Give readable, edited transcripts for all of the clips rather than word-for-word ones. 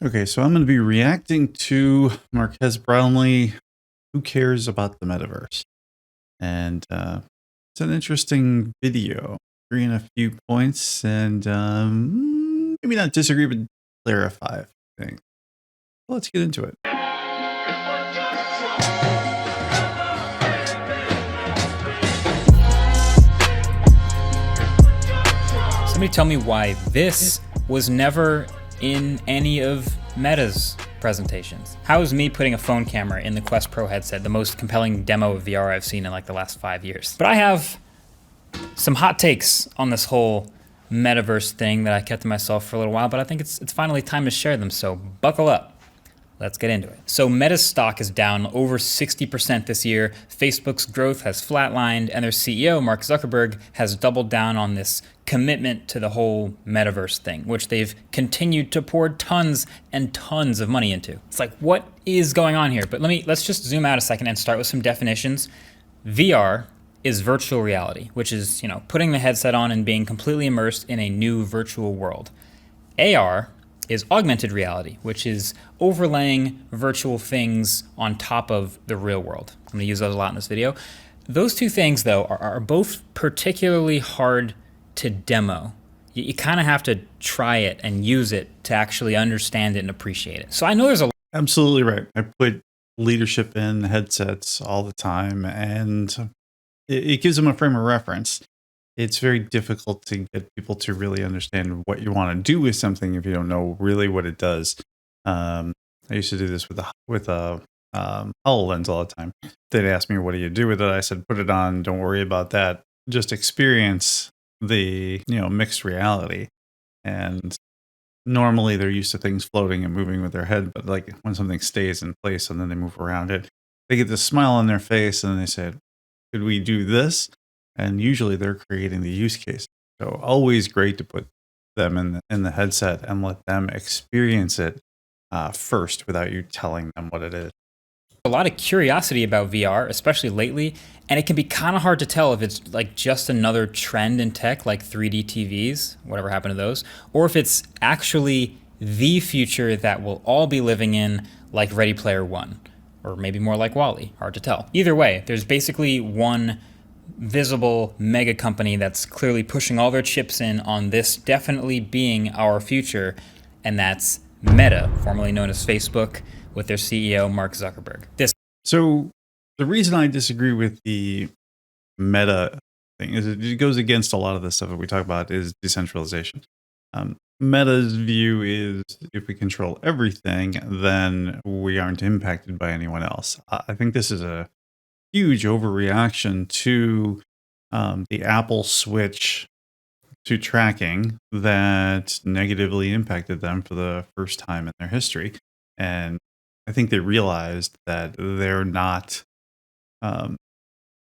Okay, so I'm going to be reacting to Marques Brownlee. Who cares about the metaverse? And it's an interesting video. Agree on a few points and maybe not disagree, but clarify things. Well, let's get into it. Somebody tell me why this was never in any of Meta's presentations. How is me putting a phone camera in the Quest Pro headset the most compelling demo of VR I've seen in like the last 5 years? But I have some hot takes on this whole metaverse thing that I kept to myself for a little while, but I think it's finally time to share them, so buckle up. Let's get into it. So Meta's stock is down over 60% this year. Facebook's growth has flatlined, and their CEO, Mark Zuckerberg, has doubled down on this commitment to the whole metaverse thing, which they've continued to pour tons and tons of money into. It's like, what is going on here? But let's just zoom out a second and start with some definitions. VR is virtual reality, which is, putting the headset on and being completely immersed in a new virtual world. AR is augmented reality, which is overlaying virtual things on top of the real world. I'm gonna use those a lot in this video. Those two things, though, are both particularly hard to demo. You kind of have to try it and use it to actually understand it and appreciate it. So I know there's a Absolutely right. I put leadership in headsets all the time, and it gives them a frame of reference. It's very difficult to get people to really understand what you want to do with something if you don't know really what it does. I used to do this with Hololens all the time. They'd ask me, "What do you do with it?" I said, "Put it on. Don't worry about that. Just experience the mixed reality." And normally they're used to things floating and moving with their head, but like when something stays in place and then they move around it, they get this smile on their face and they say, "Could we do this?" And usually they're creating the use case. So always great to put them in the headset and let them experience it first without you telling them what it is. a lot of curiosity about VR, especially lately, and it can be kind of hard to tell if it's like just another trend in tech, like 3D TVs, whatever happened to those, or if it's actually the future that we'll all be living in, like Ready Player One, or maybe more like WALL-E. Hard to tell. Either way, there's basically one visible mega company that's clearly pushing all their chips in on this definitely being our future, and that's Meta, formerly known as Facebook, with their CEO, Mark Zuckerberg. So the reason I disagree with the Meta thing is it goes against a lot of the stuff that we talk about is decentralization. Meta's view is if we control everything, then we aren't impacted by anyone else. I think this is a huge overreaction to the Apple switch to tracking that negatively impacted them for the first time in their history. And I think they realized that they're not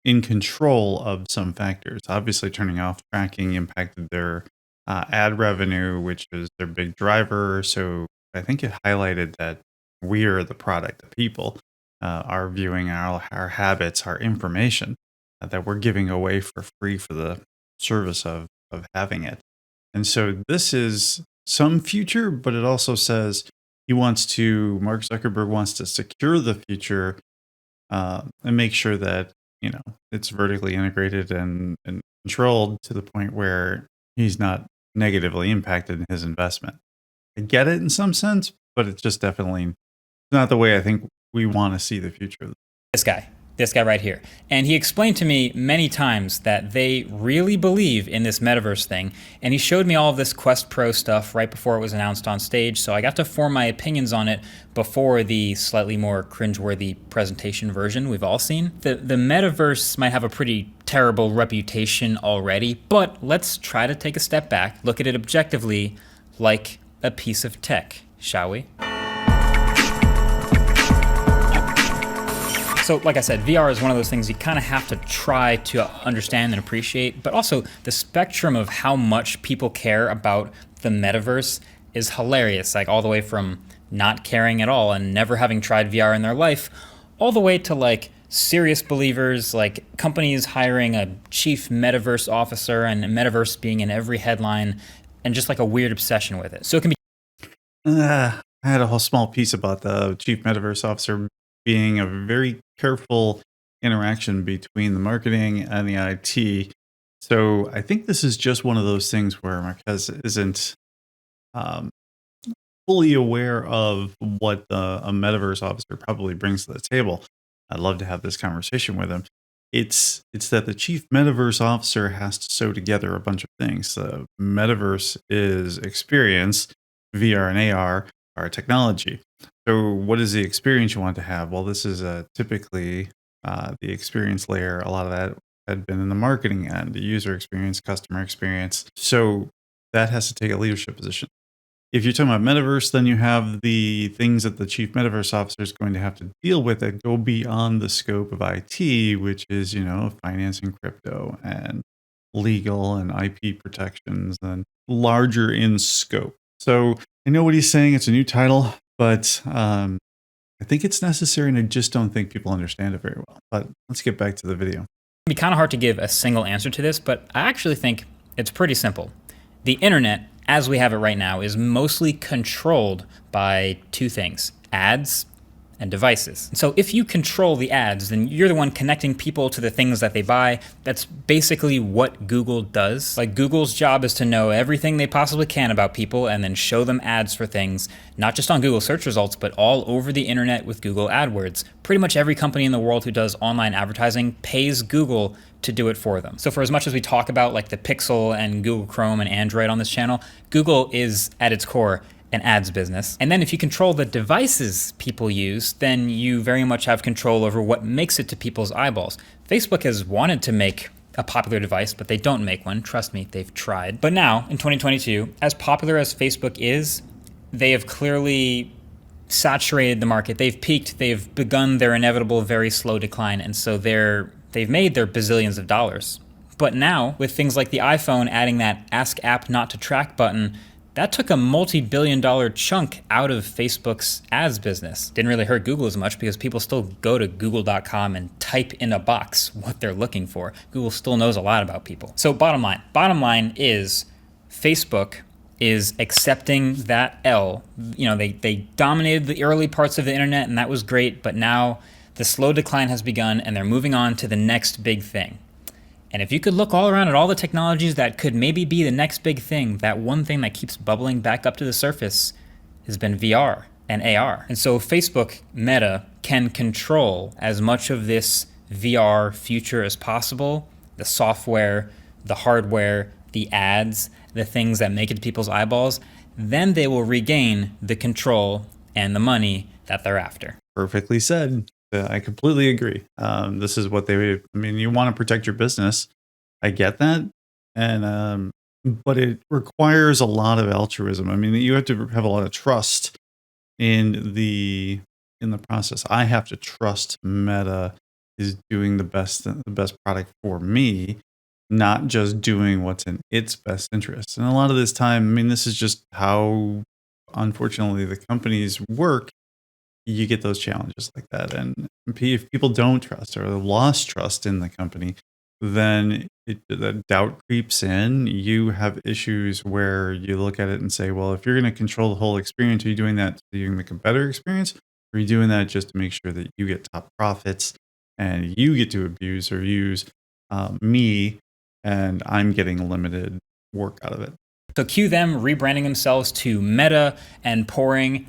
in control of some factors. Obviously, turning off tracking impacted their ad revenue, which is their big driver. So I think it highlighted that we are the product, the people, our viewing, our habits, our information that we're giving away for free for the service of having it. And so this is some future, but it also says Mark Zuckerberg wants to secure the future and make sure that, it's vertically integrated and controlled to the point where he's not negatively impacted in his investment. I get it in some sense, but it's just definitely not the way I think we want to see the future. This guy right here. And he explained to me many times that they really believe in this metaverse thing. And he showed me all of this Quest Pro stuff right before it was announced on stage. So I got to form my opinions on it before the slightly more cringeworthy presentation version we've all seen. The metaverse might have a pretty terrible reputation already, but let's try to take a step back, look at it objectively like a piece of tech, shall we? So like I said, VR is one of those things you kind of have to try to understand and appreciate, but also the spectrum of how much people care about the metaverse is hilarious, like all the way from not caring at all and never having tried VR in their life, all the way to like serious believers, like companies hiring a chief metaverse officer and metaverse being in every headline and just like a weird obsession with it. So it can be I had a whole small piece about the chief metaverse officer being a very careful interaction between the marketing and the IT. So I think this is just one of those things where Marquez isn't um, fully aware of what a metaverse officer probably brings to the table. I'd love to have this conversation with him. It's that the chief metaverse officer has to sew together a bunch of things. The metaverse is experience, VR and AR are technology. So, what is the experience you want to have? Well, this is typically the experience layer. A lot of that had been in the marketing end, the user experience, customer experience. So that has to take a leadership position. If you're talking about metaverse, then you have the things that the chief metaverse officer is going to have to deal with that go beyond the scope of IT, which is, financing crypto and legal and IP protections and larger in scope. So I know what he's saying. It's a new title, but I think it's necessary, and I just don't think people understand it very well. But let's get back to the video. It'd be kind of hard to give a single answer to this, but I actually think it's pretty simple. The internet, as we have it right now, is mostly controlled by two things: ads and devices. So if you control the ads, then you're the one connecting people to the things that they buy. That's basically what Google does. Like, Google's job is to know everything they possibly can about people and then show them ads for things, not just on Google search results, but all over the internet with Google AdWords. Pretty much every company in the world who does online advertising pays Google to do it for them. So for as much as we talk about like the Pixel and Google Chrome and Android on this channel, Google is at its core an ads business. And then if you control the devices people use, then you very much have control over what makes it to people's eyeballs. Facebook has wanted to make a popular device, but they don't make one. Trust me, they've tried. But now, in 2022, as popular as Facebook is, they have clearly saturated the market. They've peaked. They've begun their inevitable, very slow decline. And so they've made their bazillions of dollars. But now, with things like the iPhone adding that Ask App Not to Track button, that took a multi-billion-dollar chunk out of Facebook's ads business. Didn't really hurt Google as much because people still go to google.com and type in a box what they're looking for. Google still knows a lot about people. So bottom line is Facebook is accepting that L. They dominated the early parts of the internet, and that was great, but now the slow decline has begun and they're moving on to the next big thing. And if you could look all around at all the technologies that could maybe be the next big thing, that one thing that keeps bubbling back up to the surface has been VR and AR. And so Facebook, Meta, can control as much of this VR future as possible: the software, the hardware, the ads, the things that make it to people's eyeballs. Then they will regain the control and the money that they're after. Perfectly said. I completely agree. This is what you want to protect your business. I get that. And, but it requires a lot of altruism. You have to have a lot of trust in the process. I have to trust Meta is doing the best product for me, not just doing what's in its best interest. And a lot of this time, this is just how, unfortunately, the companies work. You get those challenges like that. And if people don't trust or lost trust in the company, then the doubt creeps in. You have issues where you look at it and say, well, if you're going to control the whole experience, are you doing that so you can make a better experience? Or are you doing that just to make sure that you get top profits and you get to abuse or use me, and I'm getting limited work out of it? So cue them rebranding themselves to Meta and pouring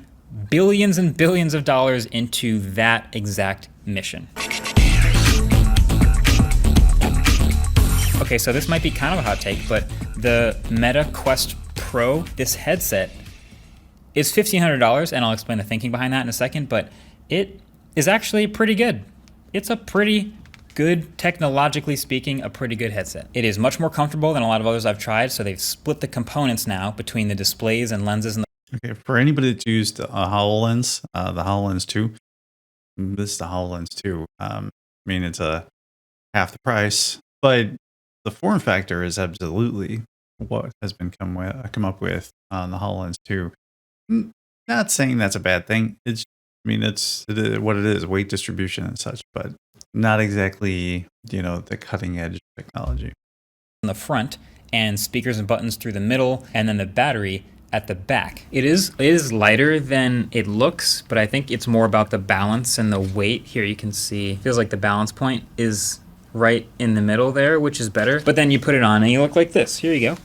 billions and billions of dollars into that exact mission. Okay, so this might be kind of a hot take, but the Meta Quest Pro, this headset, is $1,500, and I'll explain the thinking behind that in a second, but it is actually pretty good. It's a pretty good, technologically speaking, a pretty good headset. It is much more comfortable than a lot of others I've tried, so they've split the components now between the displays and lenses and Okay, for anybody that's used a HoloLens, the HoloLens 2, this is the HoloLens 2. It's half the price, but the form factor is absolutely what has been come up with on the HoloLens 2. Not saying that's a bad thing. It's what it is, weight distribution and such, but not exactly, the cutting edge technology. On the front, and speakers and buttons through the middle, and then the battery at the back. It is lighter than it looks, but I think it's more about the balance and the weight. Here you can see, it feels like the balance point is right in the middle there, which is better. But then you put it on and you look like this. Here you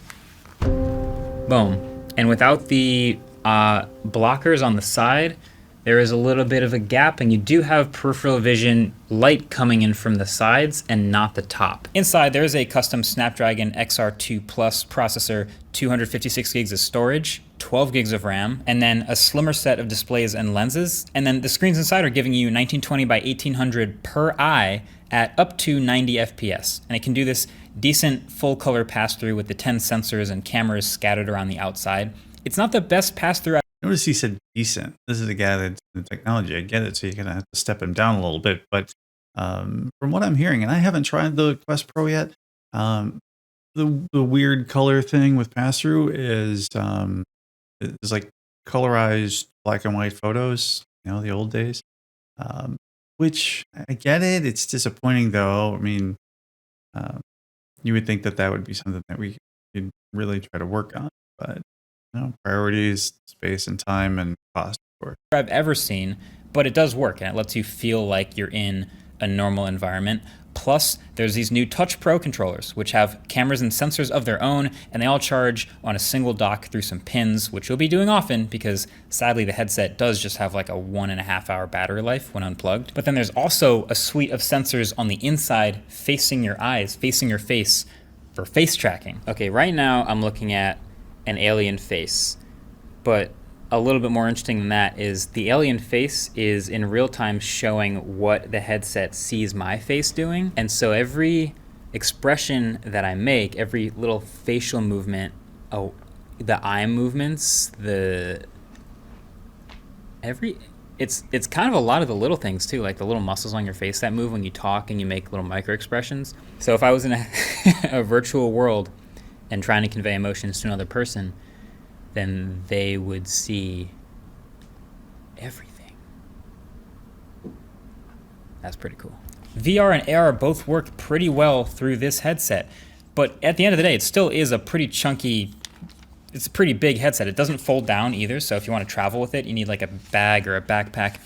go. Boom. And without the blockers on the side, there is a little bit of a gap, and you do have peripheral vision light coming in from the sides and not the top. Inside, there is a custom Snapdragon XR2 Plus processor, 256 gigs of storage, 12 gigs of RAM, and then a slimmer set of displays and lenses. And then the screens inside are giving you 1920 by 1800 per eye at up to 90 FPS. And it can do this decent full color pass through with the 10 sensors and cameras scattered around the outside. It's not the best pass through. Notice he said decent. This is a guy that's in technology. I get it, so you're gonna have to step him down a little bit. But from what I'm hearing, and I haven't tried the Quest Pro yet, the weird color thing with pass through is like colorized black and white photos. You know, the old days. Which I get it. It's disappointing though. I mean, you would think that that would be something that we could really try to work on, but priorities, space and time and cost, of course. I've ever seen, but it does work and it lets you feel like you're in a normal environment. Plus, there's these new Touch Pro controllers, which have cameras and sensors of their own, and they all charge on a single dock through some pins, which you'll be doing often because sadly the headset does just have like a 1.5 hour battery life when unplugged. But then there's also a suite of sensors on the inside facing your eyes, facing your face for face tracking. Okay, right now I'm looking at an alien face, but a little bit more interesting than that is the alien face is in real time showing what the headset sees my face doing. And so every expression that I make, every little facial movement, the eye movements, it's kind of a lot of the little things too, like the little muscles on your face that move when you talk and you make little micro expressions. So if I was in a virtual world and trying to convey emotions to another person, then they would see everything. That's pretty cool. VR and AR both work pretty well through this headset, but at the end of the day, it still is a pretty chunky, it's a pretty big headset. It doesn't fold down either, so if you want to travel with it, you need like a bag or a backpack.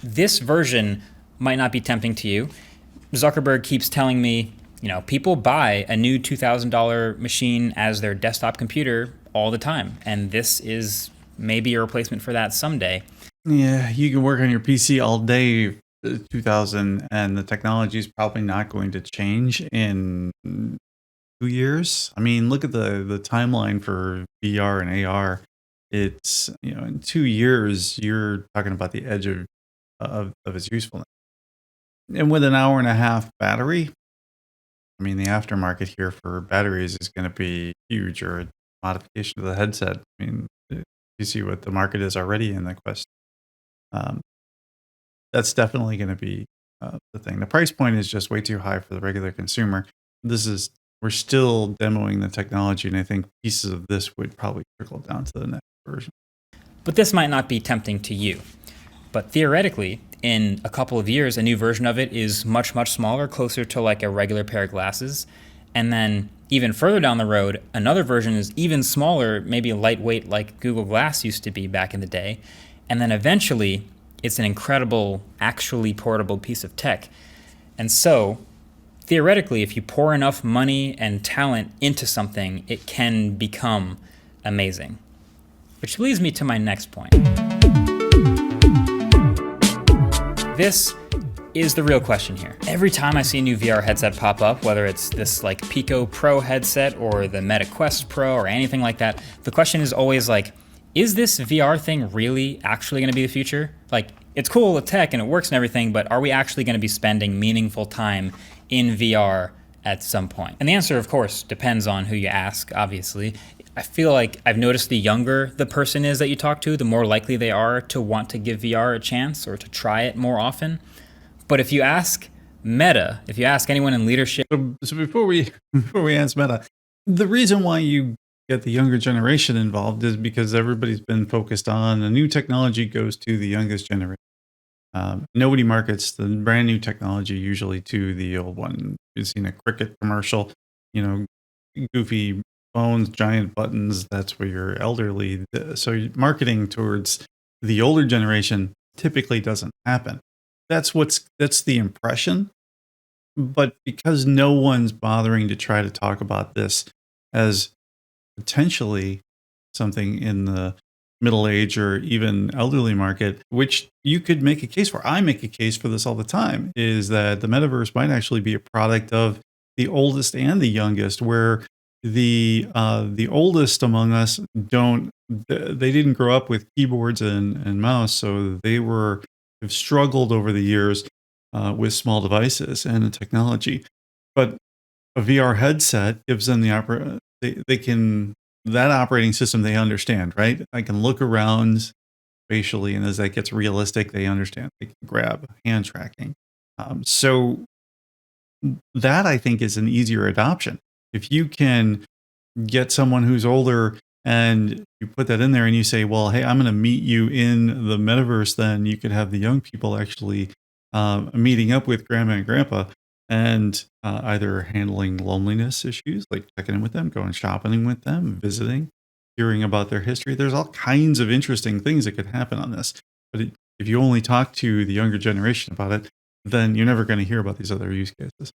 This version might not be tempting to you. Zuckerberg keeps telling me, people buy a new $2,000 machine as their desktop computer all the time, and this is maybe a replacement for that someday. Yeah, you can work on your PC all day, 2000, and the technology is probably not going to change in 2 years. I mean, look at the timeline for VR and AR. It's in 2 years you're talking about the edge of its usefulness, and with an hour and a half battery. I mean, the aftermarket here for batteries is going to be huge, or a modification of the headset. I mean, you see what the market is already in the Quest. That's definitely going to be the thing. The price point is just way too high for the regular consumer. We're still demoing the technology, and I think pieces of this would probably trickle down to the next version. But this might not be tempting to you. But theoretically, in a couple of years, a new version of it is much, much smaller, closer to like a regular pair of glasses. And then even further down the road, another version is even smaller, maybe lightweight like Google Glass used to be back in the day. And then eventually, it's an incredible, actually portable piece of tech. And so, theoretically, if you pour enough money and talent into something, it can become amazing. Which leads me to my next point. This is the real question here. Every time I see a new VR headset pop up, whether it's this like Pico Pro headset or the Meta Quest Pro or anything like that, the question is always like, is this VR thing really actually going to be the future? Like, it's cool with tech and it works and everything, but are we actually going to be spending meaningful time in VR at some point? And the answer, of course, depends on who you ask, obviously. I feel like I've noticed the younger the person is that you talk to, the more likely they are to want to give VR a chance or to try it more often. But if you ask Meta, if you ask anyone in leadership... So before we ask Meta, the reason why you get the younger generation involved is because everybody's been focused on the new technology goes to the youngest generation. Nobody markets the brand new technology usually to the old one. You've seen a Cricket commercial, goofy phones, giant buttons. That's where you're elderly. So marketing towards the older generation typically doesn't happen. That's the impression. But because no one's bothering to try to talk about this as potentially something in the middle age or even elderly market, which you could make a case for. I make a case for this all the time, is that the metaverse might actually be a product of the oldest and the youngest, where the oldest among us they didn't grow up with keyboards and mouse, so have struggled over the years with small devices and the technology. But a VR headset gives them they can, that operating system they understand, right? I can look around spatially, and as that gets realistic, they understand. They can grab hand tracking. So that, I think, is an easier adoption. If you can get someone who's older and you put that in there and you say, well, hey, I'm going to meet you in the metaverse, then you could have the young people actually meeting up with grandma and grandpa and either handling loneliness issues, like checking in with them, going shopping with them, visiting, hearing about their history. There's all kinds of interesting things that could happen on this. But if you only talk to the younger generation about it, then you're never going to hear about these other use cases.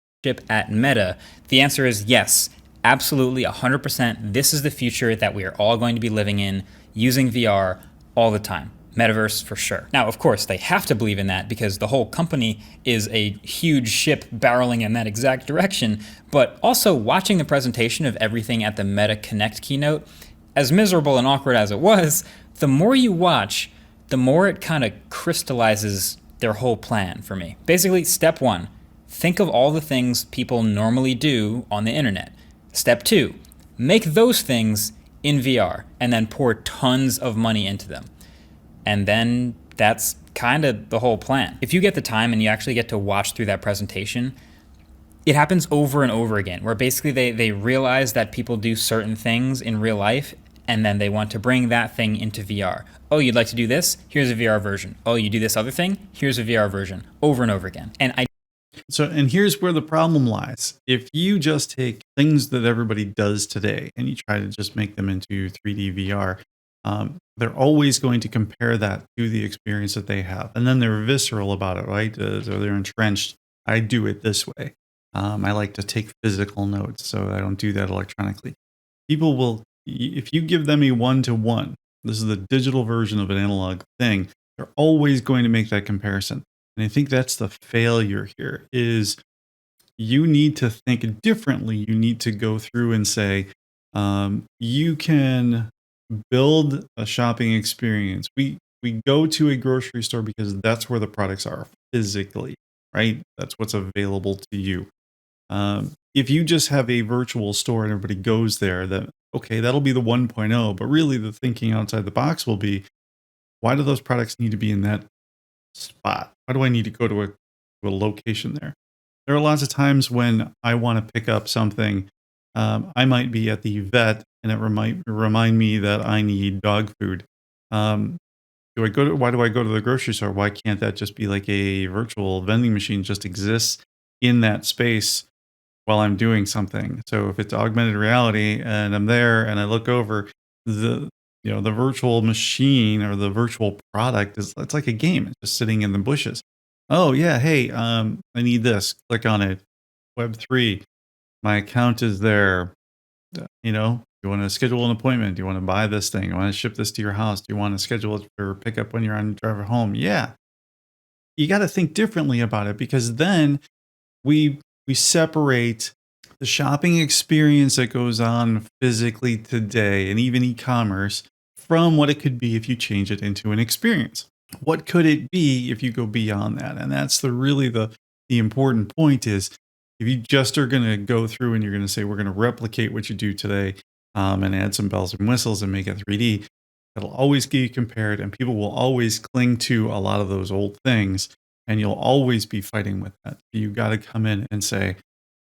At Meta, the answer is yes, absolutely 100%. This is the future that we are all going to be living in, using VR all the time. Metaverse for sure. Now, of course, they have to believe in that because the whole company is a huge ship barreling in that exact direction. But also watching the presentation of everything at the Meta Connect keynote, as miserable and awkward as it was, the more you watch, the more it kind of crystallizes their whole plan for me. Basically, step one, think of all the things people normally do on the internet. Step two, make those things in VR and then pour tons of money into them. And then that's kind of the whole plan. If you get the time and you actually get to watch through that presentation, it happens over and over again, where basically they realize that people do certain things in real life, and then they want to bring that thing into VR. Oh, you'd like to do this? Here's a VR version. Oh, you do this other thing? Here's a VR version. Over and over again. And here's where the problem lies. If you just take things that everybody does today and you try to just make them into 3D VR, they're always going to compare that to the experience that they have. And then they're visceral about it, right? So they're entrenched. I do it this way. I like to take physical notes, so I don't do that electronically. People will, if you give them a one-to-one, this is the digital version of an analog thing, they're always going to make that comparison. And I think that's the failure here, is you need to think differently. You need to go through and say, you can build a shopping experience. We go to a grocery store because that's where the products are physically, right? That's what's available to you. If you just have a virtual store and everybody goes there, then okay, that'll be the 1.0. But really, the thinking outside the box will be, why do those products need to be in that spot? Why do I need to go to a location there? There are lots of times when I want to pick up something. I might be at the vet, and it remind me that I need dog food. Why do I go to the grocery store? Why can't that just be like a virtual vending machine, just exists in that space while I'm doing something? So if it's augmented reality and I'm there and I look over, the virtual machine or the virtual product it's like a game. It's just sitting in the bushes. Oh yeah, hey, I need this. Click on it. Web3. My account is there. You want to schedule an appointment? Do you want to buy this thing? You want to ship this to your house? Do you want to schedule it for pickup when you're on drive home? Yeah. You got to think differently about it, because then we separate the shopping experience that goes on physically today and even e-commerce from what it could be if you change it into an experience. What could it be if you go beyond that? And that's the important point, is if you just are going to go through and you're going to say, we're going to replicate what you do today, and add some bells and whistles and make it 3D, it'll always get compared, and people will always cling to a lot of those old things, and you'll always be fighting with that. You got to come in and say,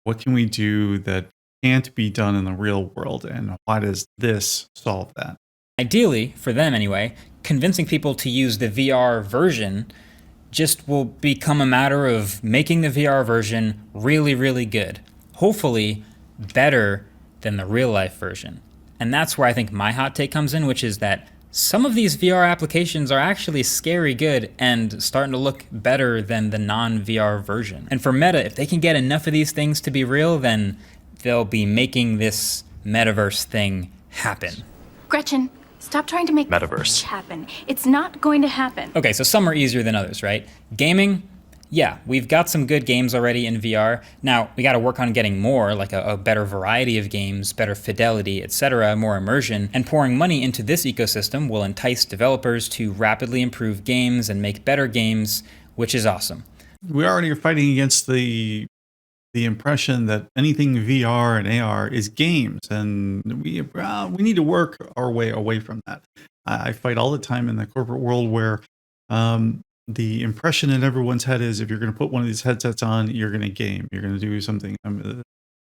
what can we do that can't be done in the real world, and why does this solve that? Ideally, for them anyway, convincing people to use the VR version just will become a matter of making the VR version really, really good. Hopefully better than the real life version. And that's where I think my hot take comes in, which is that some of these VR applications are actually scary good and starting to look better than the non-VR version. And for Meta, if they can get enough of these things to be real, then they'll be making this metaverse thing happen. Gretchen, stop trying to make Metaverse happen. It's not going to happen. Okay, so some are easier than others, right? Gaming, yeah, we've got some good games already in VR. Now, we got to work on getting more, like a better variety of games, better fidelity, etc., more immersion. And pouring money into this ecosystem will entice developers to rapidly improve games and make better games, which is awesome. We already are fighting against the impression that anything VR and AR is games, and we need to work our way away from that. I fight all the time in the corporate world where the impression in everyone's head is if you're going to put one of these headsets on, you're going to game, you're going to do something. The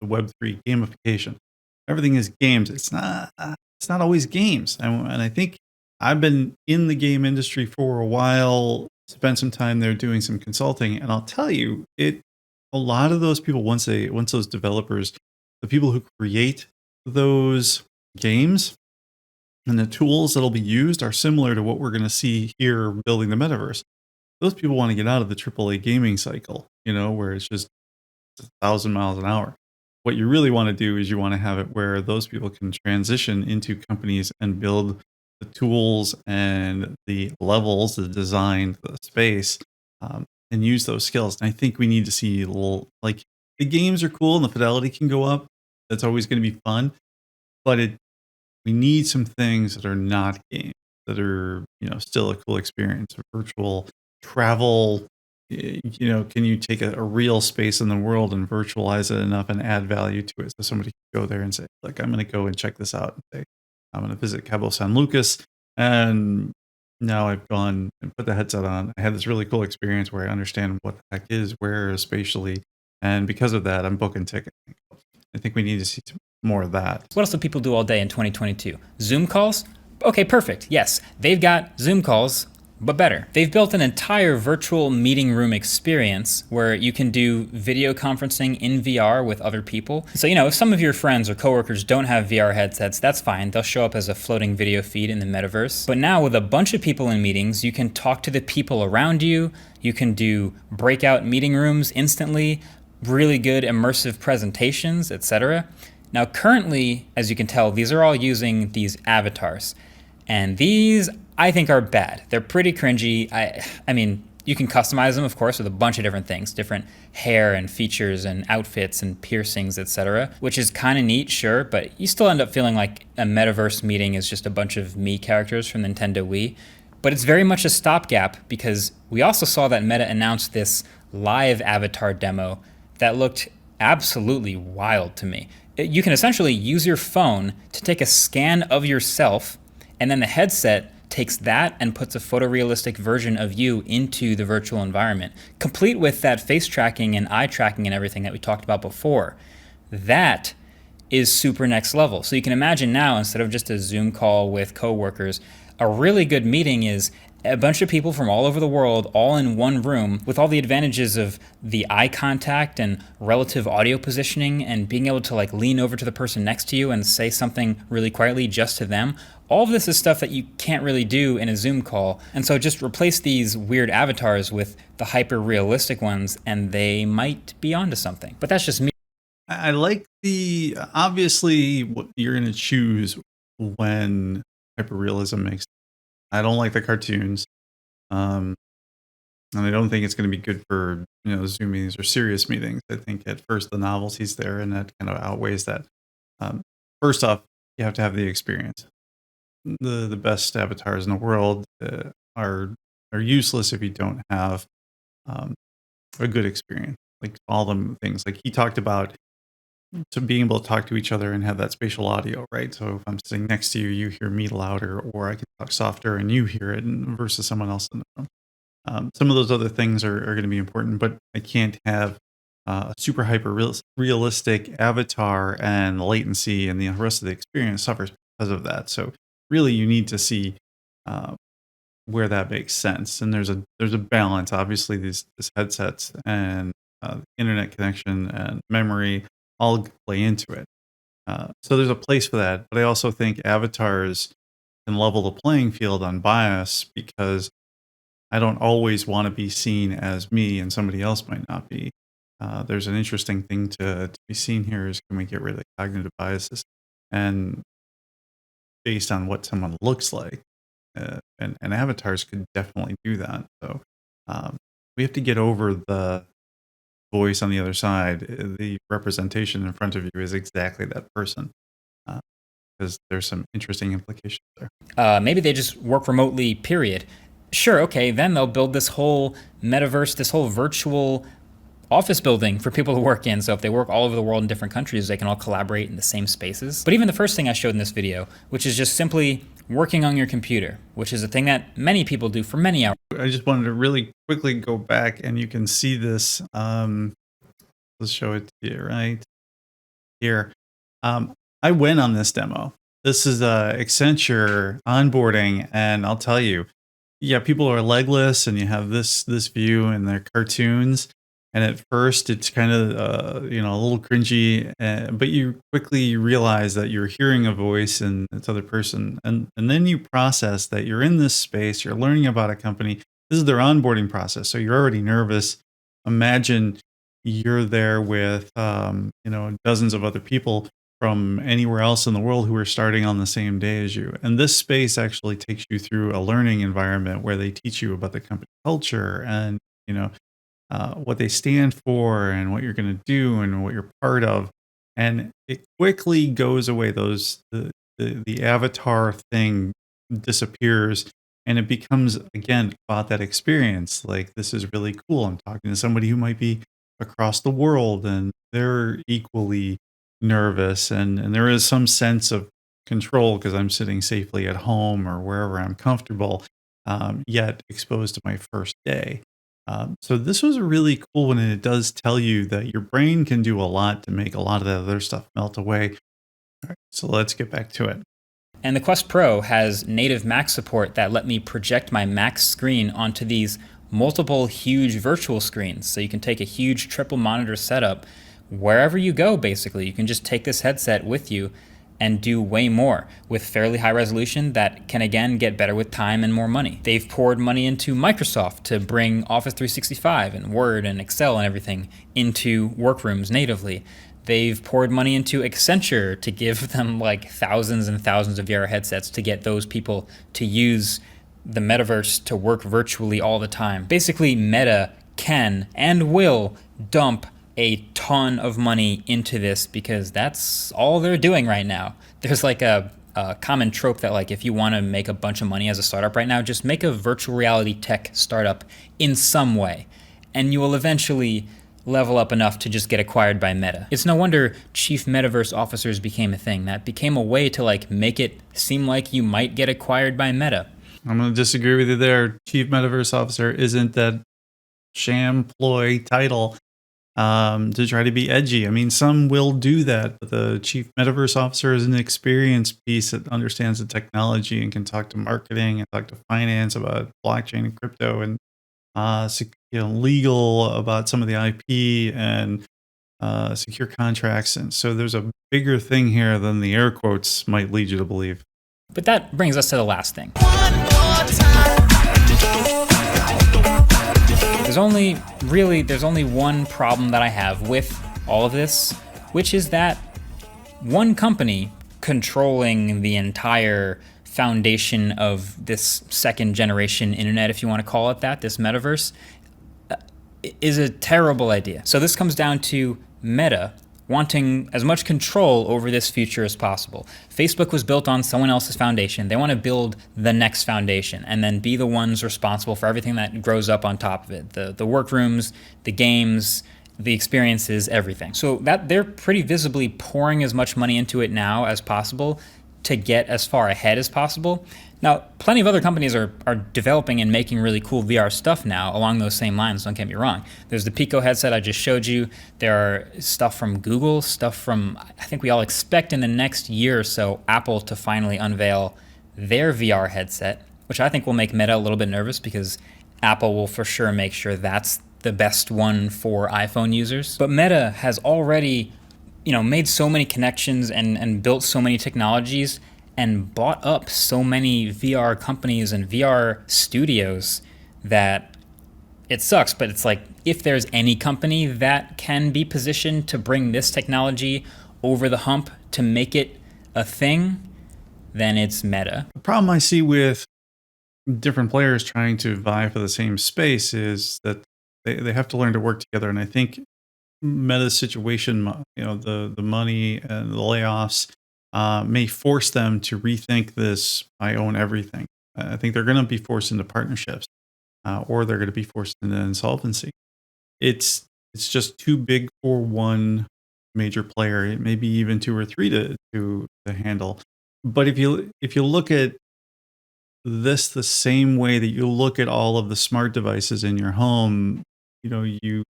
Web3 gamification, everything is games. It's not always games, and I think I've been in the game industry for a while, spent some time there doing some consulting, and I'll tell you, a lot of those people, once those developers, the people who create those games and the tools that'll be used are similar to what we're going to see here building the metaverse. Those people want to get out of the AAA gaming cycle, where it's just 1,000 miles an hour. What you really want to do is you want to have it where those people can transition into companies and build the tools and the levels, the design, the space, and use those skills. And I think we need to see the games are cool and the fidelity can go up. That's always going to be fun, but we need some things that are not games, that are still a cool experience, a virtual travel. Can you take a real space in the world and virtualize it enough and add value to it so somebody can go there and say, look, I'm going to go and check this out, and say, I'm going to visit Cabo San Lucas, and now I've gone and put the headset on. I had this really cool experience where I understand what the heck is where spatially, and because of that, I'm booking tickets. I think we need to see more of that. What else do people do all day in 2022? Zoom calls? Okay, perfect. Yes, they've got Zoom calls, but better. They've built an entire virtual meeting room experience where you can do video conferencing in VR with other people. So, if some of your friends or coworkers don't have VR headsets, that's fine. They'll show up as a floating video feed in the metaverse. But now with a bunch of people in meetings, you can talk to the people around you. You can do breakout meeting rooms instantly, really good immersive presentations, etc. Now, currently, as you can tell, these are all using these avatars. And these, I think, are bad. They're pretty cringy. I mean, you can customize them, of course, with a bunch of different things, different hair and features and outfits and piercings, etc., which is kind of neat, sure, but you still end up feeling like a metaverse meeting is just a bunch of Mii characters from Nintendo Wii. But it's very much a stopgap because we also saw that Meta announced this live avatar demo that looked absolutely wild to me. You can essentially use your phone to take a scan of yourself, and then the headset takes that and puts a photorealistic version of you into the virtual environment, complete with that face tracking and eye tracking and everything that we talked about before. That is super next level. So you can imagine now, instead of just a Zoom call with coworkers, a really good meeting is a bunch of people from all over the world all in one room with all the advantages of the eye contact and relative audio positioning and being able to lean over to the person next to you and say something really quietly just to them. All of this is stuff that you can't really do in a Zoom call. And so just replace these weird avatars with the hyper-realistic ones and they might be onto something. But that's just me. I like obviously what you're going to choose when hyperrealism makes. I don't like the cartoons. And I don't think it's going to be good for Zoom meetings or serious meetings. I think at first the novelty's there, and that kind of outweighs that. First off, you have to have the experience. The best avatars in the world are useless if you don't have a good experience. Like all the things like he talked about, to being able to talk to each other and have that spatial audio, right? So if I'm sitting next to you, you hear me louder, or I can talk softer and you hear it, versus someone else in the room. Some of those other things are going to be important, but I can't have a super hyper realistic avatar, and latency and the rest of the experience suffers because of that. So really, you need to see where that makes sense. And there's a balance. Obviously, these headsets and internet connection and memory all play into it. So there's a place for that. But I also think avatars can level the playing field on bias because I don't always want to be seen as me and somebody else might not be. There's an interesting thing to be seen here is can we get rid of cognitive biases and based on what someone looks like? And avatars could definitely do that. So we have to get over the voice on the other side. The representation in front of you is exactly that person because there's some interesting implications there. Maybe they just work remotely, period. Sure, okay, then they'll build this whole metaverse, this whole virtual office building for people to work in. So if they work all over the world in different countries, they can all collaborate in the same spaces. But even the first thing I showed in this video, which is just simply working on your computer, which is a thing that many people do for many hours. I just wanted to really quickly go back and you can see this. Let's show it to you right here. I went on this demo. This is Accenture onboarding, and I'll tell you, yeah, people are legless, and you have this view, and they're cartoons. And at first, it's kind of a little cringy, but you quickly realize that you're hearing a voice and it's other person, and then you process that you're in this space, you're learning about a company. This is their onboarding process, so you're already nervous. Imagine you're there with dozens of other people from anywhere else in the world who are starting on the same day as you. And this space actually takes you through a learning environment where they teach you about the company culture and what they stand for and what you're going to do and what you're part of. And it quickly goes away. The avatar thing disappears and it becomes, again, about that experience. Like, this is really cool. I'm talking to somebody who might be across the world and they're equally nervous. And there is some sense of control because I'm sitting safely at home or wherever I'm comfortable, yet exposed to my first day. So this was a really cool one, and it does tell you that your brain can do a lot to make a lot of that other stuff melt away. All right, so let's get back to it. And the Quest Pro has native Mac support that let me project my Mac screen onto these multiple huge virtual screens. So you can take a huge triple monitor setup wherever you go, basically. You can just take this headset with you and do way more with fairly high resolution that can, again, get better with time and more money. They've poured money into Microsoft to bring Office 365 and Word and Excel and everything into workrooms natively. They've poured money into Accenture to give them like thousands and thousands of VR headsets to get those people to use the metaverse to work virtually all the time. Basically, Meta can and will dump a ton of money into this because that's all they're doing right now. There's like a common trope that like if you want to make a bunch of money as a startup right now, just make a virtual reality tech startup in some way, and you will eventually level up enough to just get acquired by Meta. It's no wonder chief metaverse officers became a thing. That became a way to like make it seem like you might get acquired by Meta. I'm going to disagree with you there. Chief metaverse officer isn't that sham ploy title to try to be edgy. I mean, some will do that, but the chief metaverse officer is an experienced piece that understands the technology and can talk to marketing and talk to finance about blockchain and crypto and legal about some of the IP and secure contracts. And so there's a bigger thing here than the air quotes might lead you to believe. But that brings us to the last thing. There's only one problem that I have with all of this, which is that one company controlling the entire foundation of this second generation internet, if you want to call it that, this metaverse, is a terrible idea. So this comes down to Meta wanting as much control over this future as possible. Facebook was built on someone else's foundation. They want to build the next foundation and then be the ones responsible for everything that grows up on top of it. The workrooms, the games, the experiences, everything. So that they're pretty visibly pouring as much money into it now as possible to get as far ahead as possible. Now, plenty of other companies are developing and making really cool VR stuff now along those same lines, don't get me wrong. There's the Pico headset I just showed you. There are stuff from Google, stuff from, I think we all expect in the next year or so, Apple to finally unveil their VR headset, which I think will make Meta a little bit nervous because Apple will for sure make sure that's the best one for iPhone users. But Meta has already made so many connections and built so many technologies and bought up so many VR companies and VR studios that it sucks. But it's like, if there's any company that can be positioned to bring this technology over the hump to make it a thing, then it's Meta. The problem I see with different players trying to vie for the same space is that they have to learn to work together. And I think Meta's situation, the money and the layoffs may force them to rethink this. I own everything. I think they're going to be forced into partnerships, or they're going to be forced into insolvency. It's just too big for one major player, maybe even two or three to handle. But if you look at this the same way that you look at all of the smart devices in your home, you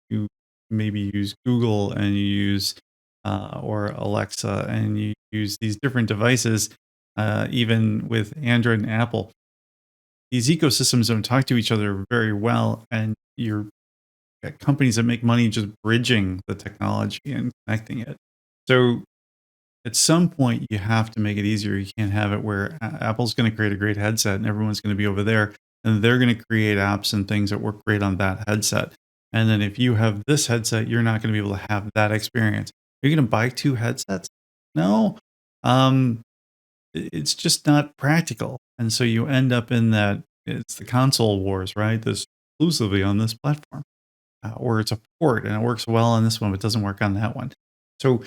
maybe use Google and you use or Alexa and you use these different devices, even with Android and Apple. These ecosystems don't talk to each other very well, and you're got companies that make money just bridging the technology and connecting it. So at some point, you have to make it easier. You can't have it where Apple's going to create a great headset and everyone's going to be over there, and they're going to create apps and things that work great on that headset. And then if you have this headset, you're not going to be able to have that experience. Are you going to buy two headsets? No. It's just not practical. And so you end up in that, it's the console wars, right? This exclusively on this platform, or it's a port and it works well on this one, but doesn't work on that one. So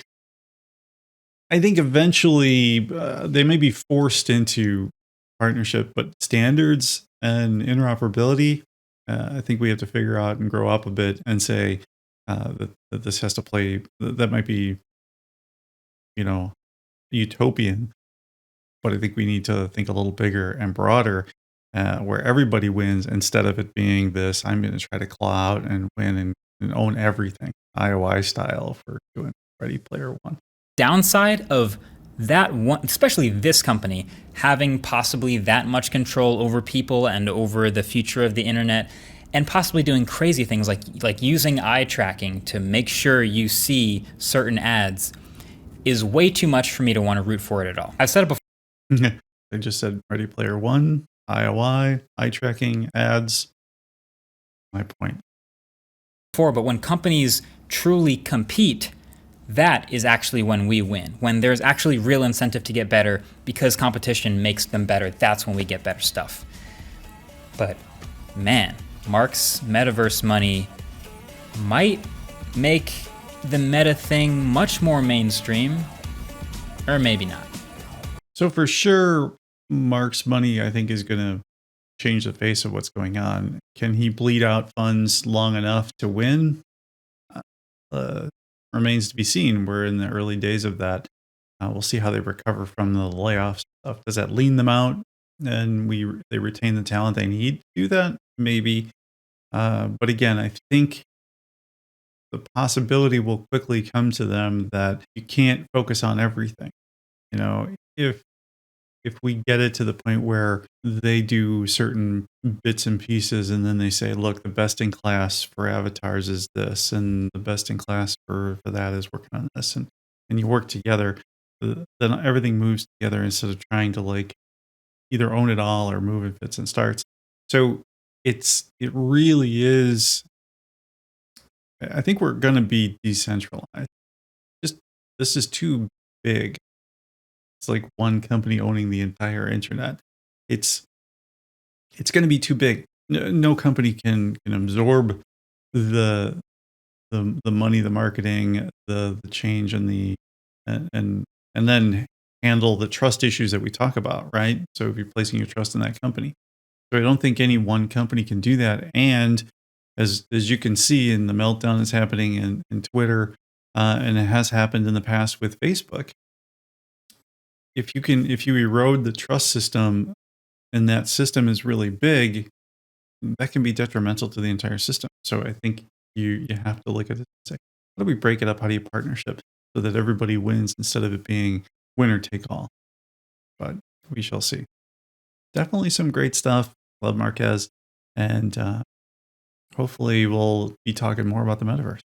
I think eventually they may be forced into partnership, but standards and interoperability, I think we have to figure out and grow up a bit and say that this has to play. That might be, utopian, but I think we need to think a little bigger and broader, where everybody wins instead of it being this, I'm going to try to claw out and win and own everything, IOI style for doing Ready Player One. Downside of that one, especially this company, having possibly that much control over people and over the future of the internet, and possibly doing crazy things like using eye tracking to make sure you see certain ads, is way too much for me to want to root for it at all. I've said it before. They just said Ready Player One, IOI, eye tracking, ads. My point. But when companies truly compete, that is actually when we win. When there's actually real incentive to get better because competition makes them better, that's when we get better stuff. But man, Marques' metaverse money might make the meta thing much more mainstream, or maybe not. So for sure, Marques' money, I think, is going to change the face of what's going on. Can he bleed out funds long enough to win? Remains to be seen. We're in the early days of that. We'll see how they recover from the layoff stuff. Does that lean them out and they retain the talent they need to do that? Maybe. But again, I think the possibility will quickly come to them that you can't focus on everything. If we get it to the point where they do certain bits and pieces and then they say, look, the best in class for avatars is this, and the best in class for that is working on this, and you work together, then everything moves together instead of trying to either own it all or move in fits and starts. So it really is, I think we're going to be decentralized. This is too big. It's like one company owning the entire internet. It's going to be too big. No company can absorb the money, the marketing, the change, and and then handle the trust issues that we talk about, right? So if you're placing your trust in that company, so I don't think any one company can do that. And as you can see in the meltdown that's happening in Twitter, and it has happened in the past with Facebook. If you erode the trust system and that system is really big, that can be detrimental to the entire system. So I think you have to look at it and say, how do we break it up? How do you partnership so that everybody wins instead of it being winner take all? But we shall see. Definitely some great stuff. Love Marques. And hopefully we'll be talking more about the metaverse.